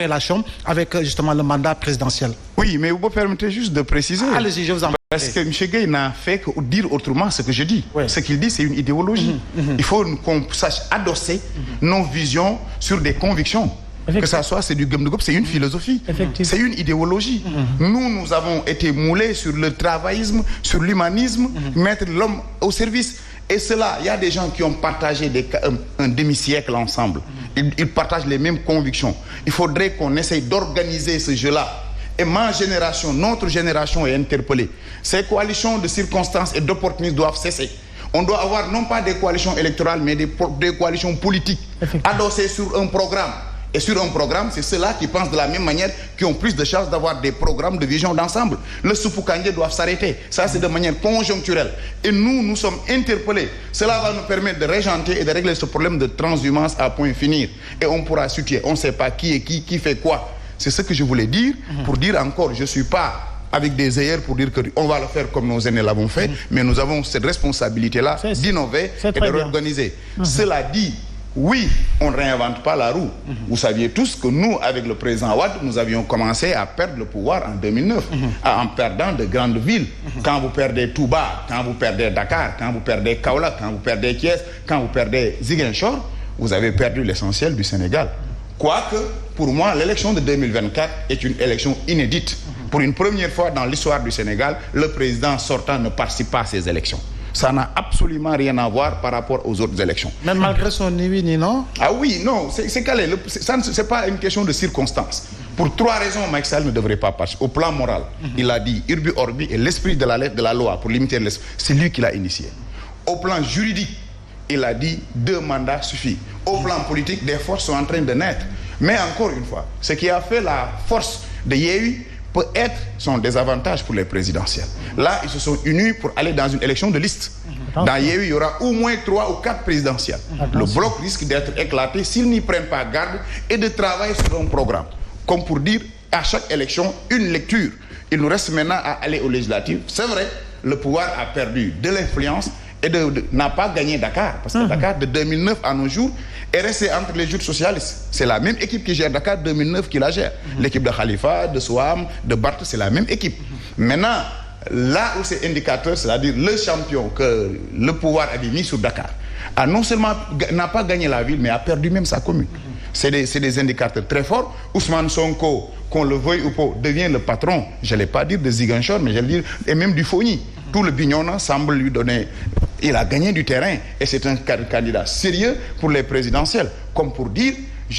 relation avec justement le mandat présidentiel. Oui, mais vous me permettez juste de préciser. Allez-y, je vous en prie. Parce que M. Gueye n'a fait que dire autrement ce que je dis. Oui. Ce qu'il dit, c'est une idéologie. Il faut qu'on sache adosser nos visions sur des convictions. Que ça soit, c'est du Gumdugop, c'est une philosophie. C'est une idéologie. Nous avons été moulés sur le travaillisme, sur l'humanisme, mettre l'homme au service. Et cela, il y a des gens qui ont partagé un demi-siècle ensemble. Ils partagent les mêmes convictions. Il faudrait qu'on essaye d'organiser ce jeu-là. Et ma génération, notre génération est interpellée. Ces coalitions de circonstances et d'opportunistes doivent cesser. On doit avoir non pas des coalitions électorales, mais des coalitions politiques adossées sur un programme. Et sur un programme, c'est ceux-là qui pensent de la même manière, qui ont plus de chances d'avoir des programmes de vision d'ensemble. Le Soupou-Kandé doit s'arrêter. Ça, c'est de manière conjoncturelle. Et nous sommes interpellés. Cela va nous permettre de régenter et de régler ce problème de transhumance à point finir. Et on pourra situer. On ne sait pas qui est qui fait quoi. C'est ce que je voulais dire. Pour dire encore, je ne suis pas avec des ailleurs pour dire qu'on va le faire comme nos aînés l'avons fait, mais nous avons cette responsabilité-là d'innover et de réorganiser. Cela dit, oui, on ne réinvente pas la roue. Vous saviez tous que nous, avec le président Wade, nous avions commencé à perdre le pouvoir en 2009, en perdant de grandes villes. Quand vous perdez Touba, quand vous perdez Dakar, quand vous perdez Kaolack, quand vous perdez Thiès, quand vous perdez Ziguinchor, vous avez perdu l'essentiel du Sénégal. Quoique, pour moi, l'élection de 2024 est une élection inédite. Pour une première fois dans l'histoire du Sénégal, le président sortant ne participe pas à ces élections. Ça n'a absolument rien à voir par rapport aux autres élections. Même malgré son oui ni non. Ah oui, non, c'est calé. Ça c'est pas une question de circonstances. Pour trois raisons, Macky Sall ne devrait pas participer. Au plan moral, il a dit Urbi Orbi et l'esprit de la lettre de la loi pour limiter l'esprit. C'est lui qui l'a initié. Au plan juridique, il a dit 2 mandats suffit. Au plan politique, des forces sont en train de naître. Mais encore une fois, ce qui a fait la force de Yewwi peut être son désavantage pour les présidentielles. Là, ils se sont unis pour aller dans une élection de liste. Dans Yewwi, il y aura au moins 3 ou 4 présidentielles. Le bloc risque d'être éclaté s'ils n'y prennent pas garde et de travailler sur un programme. Comme pour dire, à chaque élection, une lecture. Il nous reste maintenant à aller aux législatives. C'est vrai, le pouvoir a perdu de l'influence et n'a pas gagné Dakar. Parce que Dakar, de 2009 à nos jours, est resté entre les juges socialistes. C'est la même équipe qui gère Dakar 2009 qui la gère. L'équipe de Khalifa, de Souham, de Barth, c'est la même équipe. Maintenant, là où c'est indicateur, c'est-à-dire le champion que le pouvoir avait mis sur Dakar, a non seulement n'a pas gagné la ville, mais a perdu même sa commune. C'est des indicateurs très forts. Ousmane Sonko, qu'on le veuille ou pas, devient le patron, je n'allais pas dire de Ziguinchor, mais je vais dire, et même du Fogny. Tout le Bignona semble lui donner... Il a gagné du terrain et c'est un candidat sérieux pour les présidentielles. Comme pour dire,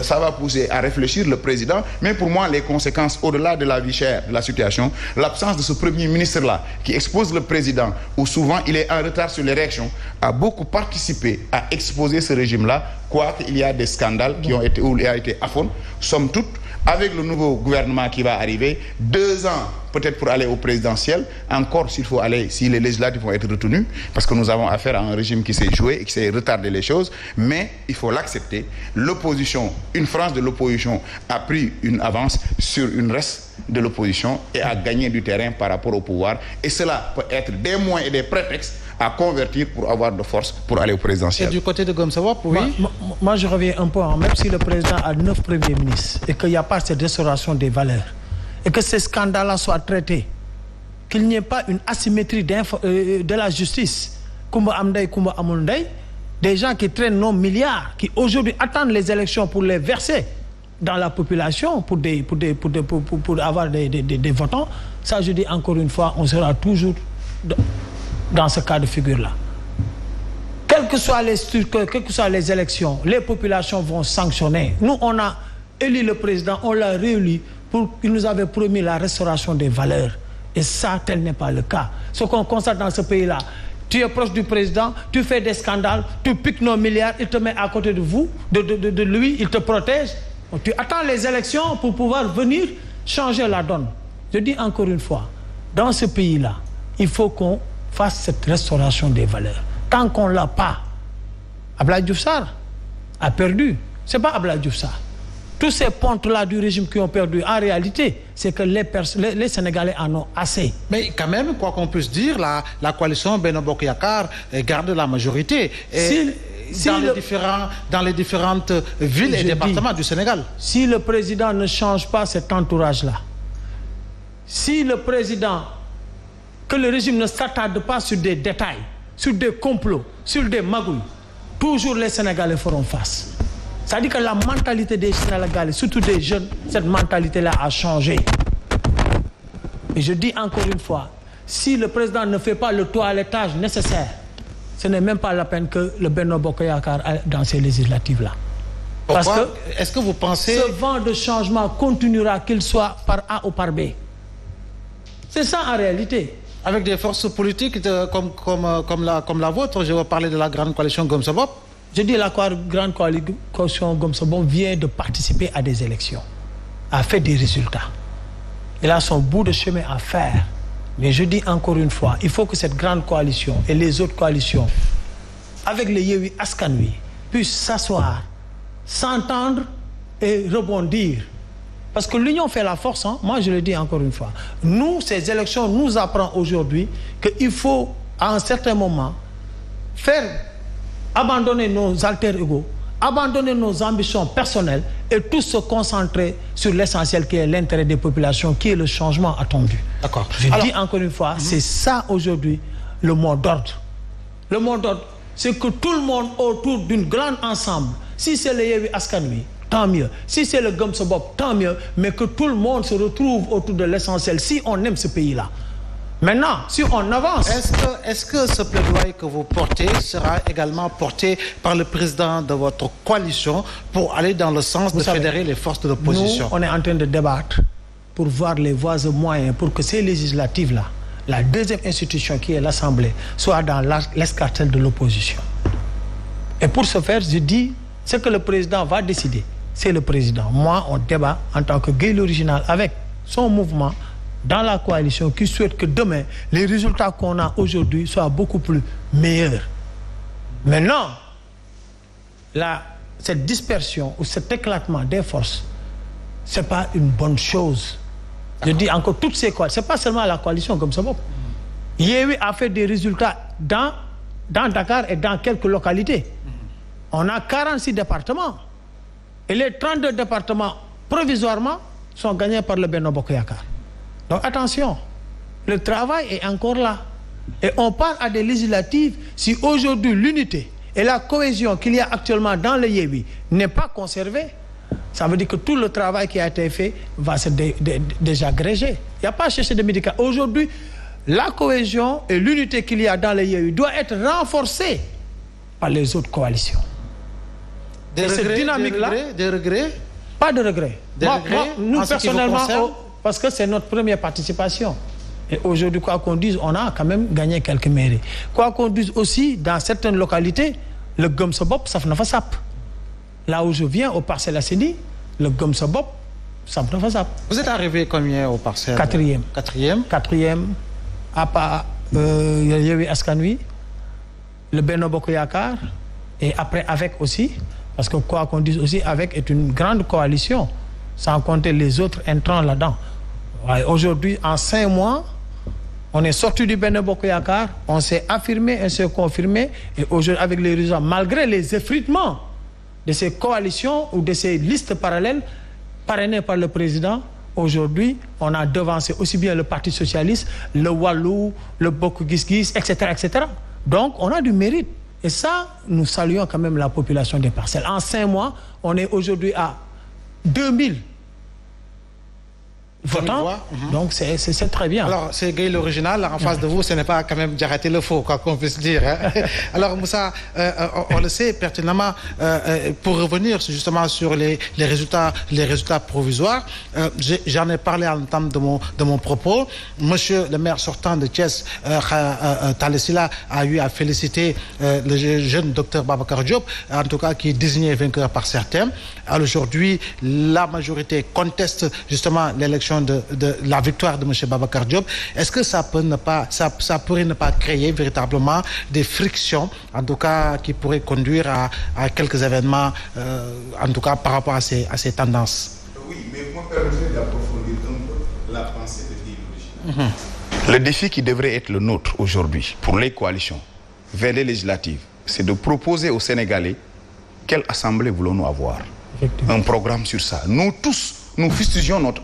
ça va pousser à réfléchir le président, mais pour moi, les conséquences au-delà de la vie chère, de la situation, l'absence de ce premier ministre-là qui expose le président, où souvent il est en retard sur les réactions, a beaucoup participé à exposer ce régime-là, quoiqu'il y a des scandales qui ont été, où il a été à fond. Somme toute, avec le nouveau gouvernement qui va arriver, 2 ans peut-être pour aller au présidentiel, encore s'il faut aller, si les législatives vont être retenues, parce que nous avons affaire à un régime qui s'est joué et qui s'est retardé les choses, mais il faut l'accepter. L'opposition, une frange de l'opposition a pris une avance sur une reste de l'opposition et a gagné du terrain par rapport au pouvoir. Et cela peut être des moyens et des prétextes à convertir pour avoir de force pour aller au présidentiel. Et du côté de Gomsawap, oui. Moi, je reviens un peu, même si le président a 9 premiers ministres et qu'il n'y a pas cette restauration des valeurs, et que ces scandales-là soient traités, qu'il n'y ait pas une asymétrie de la justice, Kumba Amdei, Kumba Amundei, des gens qui traînent nos milliards, qui aujourd'hui attendent les élections pour les verser dans la population, pour avoir des votants, ça je dis encore une fois, on sera toujours dans ce cas de figure-là. Quelles que soient les élections, les populations vont sanctionner. Nous, on a élu le président, on l'a réélu pour qu'il nous avait promis la restauration des valeurs. Et ça, tel n'est pas le cas. Ce qu'on constate dans ce pays-là, tu es proche du président, tu fais des scandales, tu piques nos milliards, il te met à côté de vous, de lui, il te protège. Tu attends les élections pour pouvoir venir changer la donne. Je dis encore une fois, dans ce pays-là, il faut qu'on fasse cette restauration des valeurs. Tant qu'on ne l'a pas, Abdoulaye Diouf Sarr a perdu. Ce n'est pas Abdoulaye Diouf Sarr. Tous ces pontes-là du régime qui ont perdu, en réalité, c'est que les Sénégalais en ont assez. Mais quand même, quoi qu'on puisse dire, la coalition Benno Bokk Yakaar garde la majorité. dans les différentes villes et départements du Sénégal. Si le président ne change pas cet entourage-là, si le président, que le régime ne s'attarde pas sur des détails, sur des complots, sur des magouilles, toujours les Sénégalais feront face. C'est-à-dire que la mentalité des Sénégalais, surtout des jeunes, cette mentalité-là a changé. Et je dis encore une fois, si le président ne fait pas le toilettage nécessaire, ce n'est même pas la peine que le Benno Bokk Yakaar aille dans ces législatives-là. Parce que est-ce que vous pensez ce vent de changement continuera, qu'il soit par A ou par B? C'est ça en réalité. Avec des forces politiques comme la vôtre, je veux parler de la grande coalition Gëm Sa Bopp. Je dis la grande coalition Gëm Sa Bopp vient de participer à des élections, a fait des résultats. Il a son bout de chemin à faire. Mais je dis encore une fois, il faut que cette grande coalition et les autres coalitions, avec les Yewwi Askan Wi, puissent s'asseoir, s'entendre et rebondir. Parce que l'union fait la force, hein? Moi je le dis encore une fois. Nous, ces élections nous apprennent aujourd'hui qu'il faut, à un certain moment, abandonner nos alter ego, abandonner nos ambitions personnelles et tous se concentrer sur l'essentiel qui est l'intérêt des populations, qui est le changement attendu. D'accord. Je dis encore une fois, c'est ça aujourd'hui le mot d'ordre. Le mot d'ordre, c'est que tout le monde autour d'une grande ensemble, si c'est le Yewwi Askan Wi, tant mieux. Si c'est le Gëm Sa Bopp, tant mieux. Mais que tout le monde se retrouve autour de l'essentiel, si on aime ce pays-là. Maintenant, si on avance... Est-ce que ce plaidoyer que vous portez sera également porté par le président de votre coalition pour aller dans le sens de fédérer les forces de l'opposition? Nous, on est en train de débattre pour voir les voies et moyens pour que ces législatives-là, la deuxième institution qui est l'Assemblée, soit dans l'escarcelle de l'opposition. Et pour ce faire, je dis, ce que le président va décider, c'est le président. Moi, on débat en tant que Gueye l'original avec son mouvement dans la coalition qui souhaite que demain, les résultats qu'on a aujourd'hui soient beaucoup plus meilleurs. Maintenant, cette dispersion ou cet éclatement des forces, ce n'est pas une bonne chose. Je dis encore, toutes ces coalitions, ce n'est pas seulement la coalition Gëm Sa Bopp. Yewwi a fait des résultats dans Dakar et dans quelques localités. On a 46 départements. Et les 32 départements, provisoirement, sont gagnés par le Benno Bokk Yakaar. Donc attention, le travail est encore là. Et on part à des législatives. Si aujourd'hui l'unité et la cohésion qu'il y a actuellement dans le Yewwi n'est pas conservée, ça veut dire que tout le travail qui a été fait va se désagréger. Il n'y a pas à chercher de médicaments. Aujourd'hui, la cohésion et l'unité qu'il y a dans le Yewwi doit être renforcée par les autres coalitions. Des regrets? Pas de regrets. Nous, personnellement, parce que c'est notre première participation. Et aujourd'hui, quoi qu'on dise, on a quand même gagné quelques mairies. Quoi qu'on dise aussi, dans certaines localités, le Gëm Sa Bopp, saf na fa sap. Là où je viens, au Parcelles Assainies, le Gëm Sa Bopp, saf na fa sap. Vous êtes arrivé combien au Parcelles? Quatrième. À part Yewwi Askan Wi, le Benno Bokk Yakaar, et après avec aussi, parce que quoi qu'on dise aussi, avec est une grande coalition, sans compter les autres entrants là-dedans. Ouais, aujourd'hui, en 5 mois, on est sorti du Benno Bokk Yakaar, on s'est affirmé, on s'est confirmé, et aujourd'hui, avec les résultats, malgré les effritements de ces coalitions ou de ces listes parallèles parrainées par le président, aujourd'hui, on a devancé aussi bien le Parti socialiste, le Wallu, le Bokk Gis Gis, etc., etc. Donc, on a du mérite. Et ça, nous saluons quand même la population des Parcelles. En 5 mois, on est aujourd'hui à 2000 votants. Donc c'est très bien. Alors c'est Gueye l'original, en face de vous, ce n'est pas quand même Diakhaté le faux, quoi qu'on puisse dire. Hein. Alors Moussa, on le sait pertinemment, pour revenir justement sur les résultats provisoires, j'en ai parlé en l'entame de mon propos. Monsieur le maire sortant de Thiès, Talla Sylla, a eu à féliciter le jeune docteur Babacar Diop, en tout cas qui est désigné vainqueur par certains. Alors aujourd'hui, la majorité conteste justement l'élection de la victoire de M. Babacar Diop. Est-ce que ça pourrait ne pas créer véritablement des frictions, en tout cas qui pourraient conduire à quelques événements, en tout cas par rapport à ces tendances? Oui, mais vous me permettez d'approfondir un peu la pensée de Gueye l'original. Le défi qui devrait être le nôtre aujourd'hui pour les coalitions vers les législatives c'est de proposer aux Sénégalais quelle assemblée voulons-nous avoir. Un programme sur ça. Nous tous, nous fustigeons notre